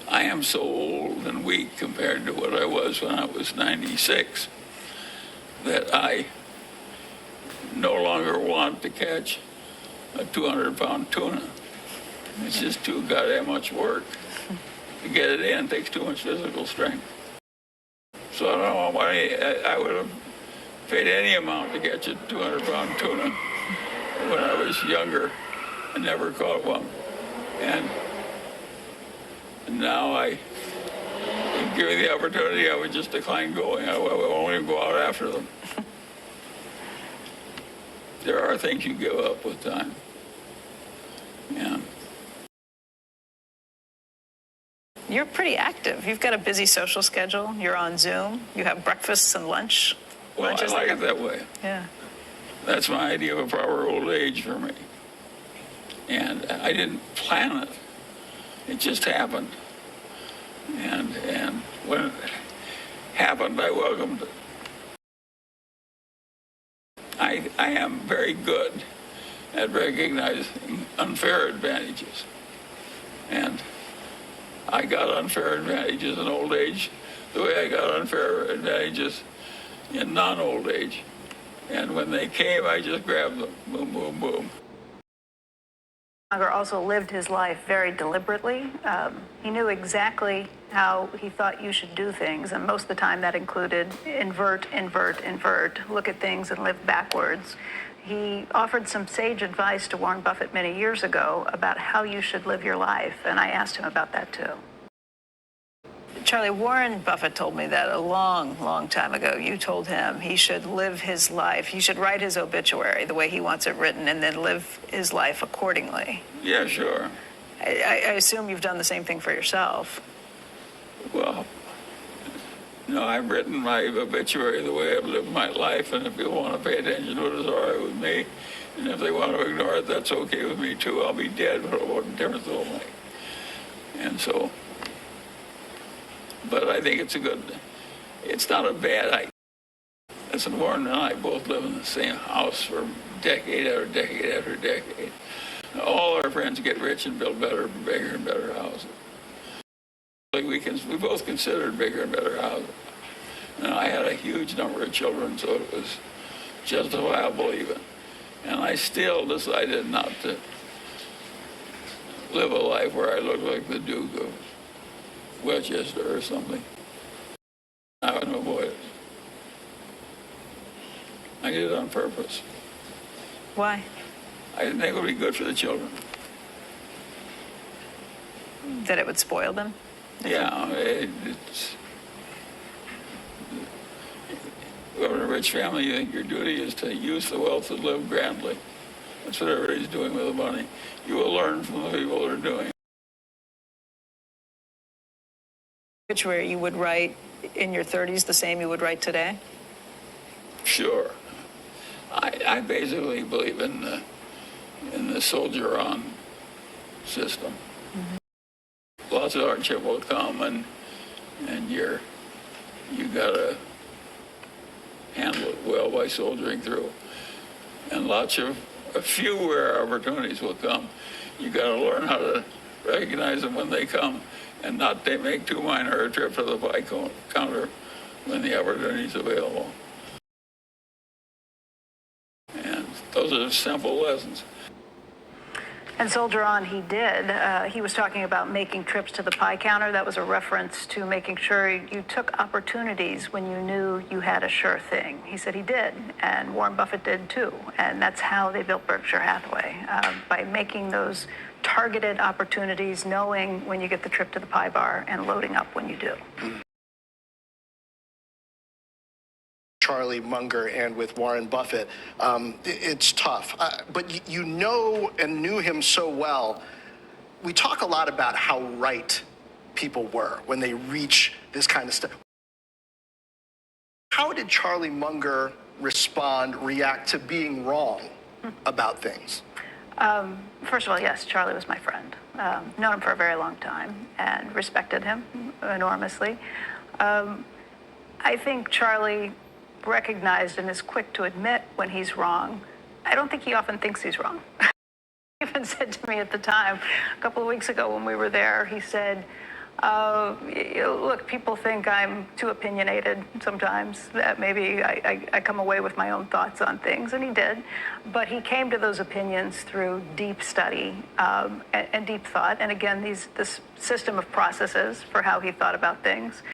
I am so old and weak compared to what I was when I was 96 that I no longer want to catch a 200-pound tuna. It's just too goddamn much work. To get it in takes too much physical strength. So I don't know why I would have paid any amount to catch a 200-pound tuna when I was younger. I never caught one. And now if give me the opportunity, I would just decline going. I won't even go out after them. There are things you give up with time. Yeah. You're pretty active. You've got a busy social schedule. You're on Zoom. You have breakfasts and lunch. Well, I like it that way. Yeah. That's my idea of a proper old age for me. And I didn't plan it. It just happened. And when it happened, I welcomed it. I am very good at recognizing unfair advantages. And I got unfair advantages in old age the way I got unfair advantages in non-old age. And when they came, I just grabbed them. Boom, boom, boom. Munger also lived his life very deliberately. He knew exactly how he thought you should do things, and most of the time that included invert, invert, invert, look at things and live backwards. He offered some sage advice to Warren Buffett many years ago about how you should live your life, and I asked him about that too. Charlie, Warren Buffett told me that a long, long time ago. You told him he should live his life. He should write his obituary the way he wants it written and then live his life accordingly. Yeah, sure. I assume you've done the same thing for yourself. Well, no, I've written my obituary the way I've lived my life, and if people want to pay attention to it, it's all right with me. And if they want to ignore it, that's okay with me too. I'll be dead, but what difference will it make? And so, but I think it's not a bad idea. Listen, Warren and I both live in the same house for decade after decade after decade. All our friends get rich and build better, bigger and better houses. We both considered bigger and better houses. And I had a huge number of children, so it was justifiable even. And I still decided not to live a life where I looked like the Duke of Westchester or something. I would avoid it. I did it on purpose. Why? I didn't think it would be good for the children. That it would spoil them? Yeah, it's... If you're in a rich family, you think your duty is to use the wealth to live grandly. That's what everybody's doing with the money. You will learn from the people that are doing it. Obituary you would write in your 30s the same you would write today? Sure. I basically believe in the soldier on system. Mm-hmm. Lots of hardship will come, and you gotta handle it well by soldiering through. And a few rare opportunities will come. You gotta learn how to recognize them when they come, and not make too minor a trip to the pie counter when the opportunity is available. And those are simple lessons. And soldier on he did. He was talking about making trips to the pie counter. That was a reference to making sure you took opportunities when you knew you had a sure thing. He said he did, and Warren Buffett did too. And that's how they built Berkshire Hathaway, by making those targeted opportunities, knowing when you get the trip to the pie bar and loading up when you do. Charlie Munger and with Warren Buffett, it's tough. But you know and knew him so well. We talk a lot about how right people were when they reach this kind of stuff. How did Charlie Munger react to being wrong about things? First of all, yes, Charlie was my friend. Known him for a very long time and respected him enormously. I think Charlie recognized and is quick to admit when he's wrong. I don't think he often thinks he's wrong. He even said to me at the time, a couple of weeks ago when we were there, he said, Look, people think I'm too opinionated sometimes, that maybe I come away with my own thoughts on things, and he did. But he came to those opinions through deep study and deep thought. And again, this system of processes for how he thought about things.